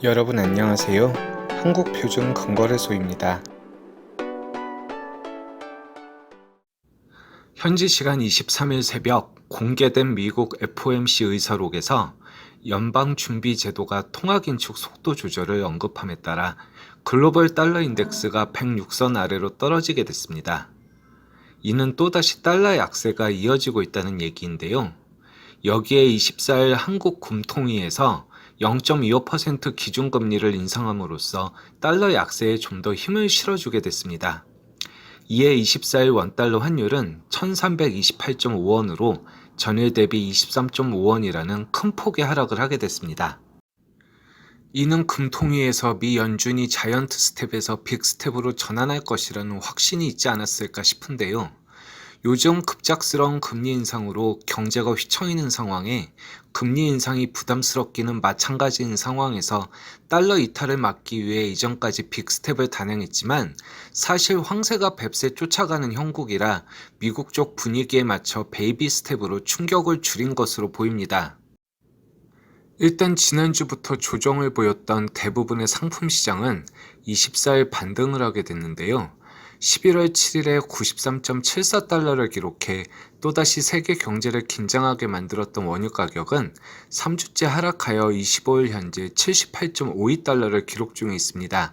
여러분 안녕하세요. 한국표준금거래소입니다. 현지 시간 23일 새벽 공개된 미국 FOMC 의사록에서 연방준비제도가 통화긴축 속도 조절을 언급함에 따라 글로벌 달러 인덱스가 106선 아래로 떨어지게 됐습니다. 이는 또다시 달러 약세가 이어지고 있다는 얘기인데요. 여기에 24일 한국금통위에서 0.25% 기준금리를 인상함으로써 달러 약세에 좀 더 힘을 실어주게 됐습니다. 이에 24일 원달러 환율은 1328.5원으로 전일 대비 23.5원이라는 큰 폭의 하락을 하게 됐습니다. 이는 금통위에서 미 연준이 자이언트 스텝에서 빅 스텝으로 전환할 것이라는 확신이 있지 않았을까 싶은데요. 요즘 급작스러운 금리 인상으로 경제가 휘청이는 상황에 금리 인상이 부담스럽기는 마찬가지인 상황에서 달러 이탈을 막기 위해 이전까지 빅스텝을 단행했지만 사실 황새가 뱁새 쫓아가는 형국이라 미국 쪽 분위기에 맞춰 베이비 스텝으로 충격을 줄인 것으로 보입니다. 일단 지난주부터 조정을 보였던 대부분의 상품 시장은 24일 반등을 하게 됐는데요. 11월 7일에 93.74달러를 기록해 또다시 세계 경제를 긴장하게 만들었던 원유 가격은 3주째 하락하여 25일 현재 78.52달러를 기록 중에 있습니다.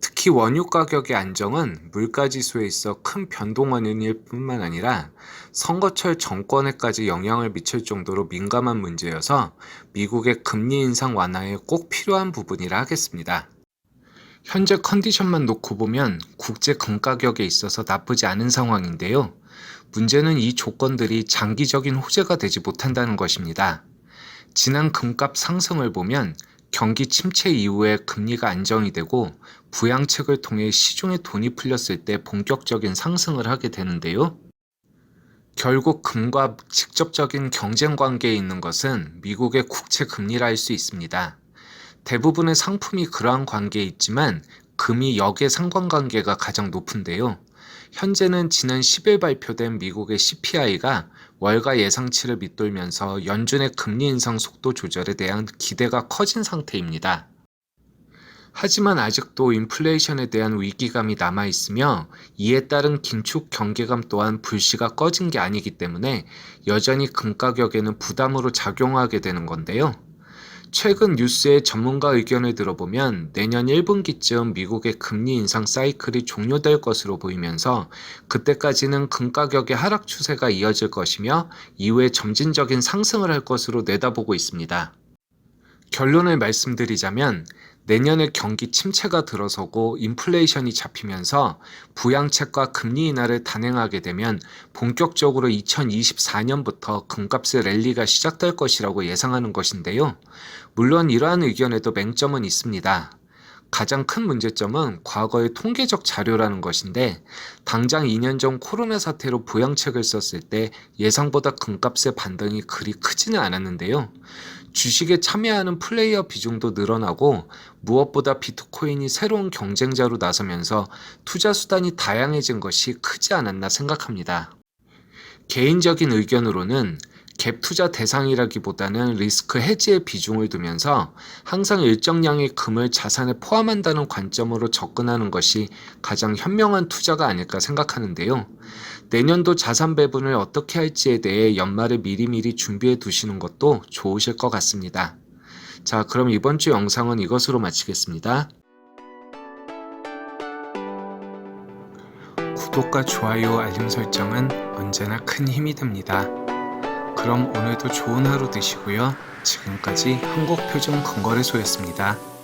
특히 원유 가격의 안정은 물가지수에 있어 큰 변동 원인일 뿐만 아니라 선거철 정권에까지 영향을 미칠 정도로 민감한 문제여서 미국의 금리 인상 완화에 꼭 필요한 부분이라 하겠습니다. 현재 컨디션만 놓고 보면 국제 금 가격에 있어서 나쁘지 않은 상황인데요. 문제는 이 조건들이 장기적인 호재가 되지 못한다는 것입니다. 지난 금값 상승을 보면 경기 침체 이후에 금리가 안정이 되고 부양책을 통해 시중에 돈이 풀렸을 때 본격적인 상승을 하게 되는데요. 결국 금과 직접적인 경쟁 관계에 있는 것은 미국의 국채 금리라 할 수 있습니다. 대부분의 상품이 그러한 관계에 있지만 금이 역의 상관관계가 가장 높은데요. 현재는 지난 10일 발표된 미국의 CPI가 월가 예상치를 밑돌면서 연준의 금리 인상 속도 조절에 대한 기대가 커진 상태입니다. 하지만 아직도 인플레이션에 대한 위기감이 남아있으며 이에 따른 긴축 경계감 또한 불씨가 꺼진 게 아니기 때문에 여전히 금 가격에는 부담으로 작용하게 되는 건데요. 최근 뉴스의 전문가 의견을 들어보면 내년 1분기쯤 미국의 금리 인상 사이클이 종료될 것으로 보이면서 그때까지는 금 가격의 하락 추세가 이어질 것이며 이후에 점진적인 상승을 할 것으로 내다보고 있습니다. 결론을 말씀드리자면 내년에 경기 침체가 들어서고 인플레이션이 잡히면서 부양책과 금리 인하를 단행하게 되면 본격적으로 2024년부터 금값의 랠리가 시작될 것이라고 예상하는 것인데요. 물론 이러한 의견에도 맹점은 있습니다. 가장 큰 문제점은 과거의 통계적 자료라는 것인데 당장 2년 전 코로나 사태로 부양책을 썼을 때 예상보다 금값의 반등이 그리 크지는 않았는데요. 주식에 참여하는 플레이어 비중도 늘어나고 무엇보다 비트코인이 새로운 경쟁자로 나서면서 투자 수단이 다양해진 것이 크지 않았나 생각합니다. 개인적인 의견으로는 갭 투자 대상이라기보다는 리스크 해지에 비중을 두면서 항상 일정량의 금을 자산에 포함한다는 관점으로 접근하는 것이 가장 현명한 투자가 아닐까 생각하는데요. 내년도 자산 배분을 어떻게 할지에 대해 연말에 미리미리 준비해 두시는 것도 좋으실 것 같습니다. 자, 그럼 이번 주 영상은 이것으로 마치겠습니다. 구독과 좋아요, 알림 설정은 언제나 큰 힘이 됩니다. 그럼 오늘도 좋은 하루 되시고요. 지금까지 한국표준금거래소였습니다.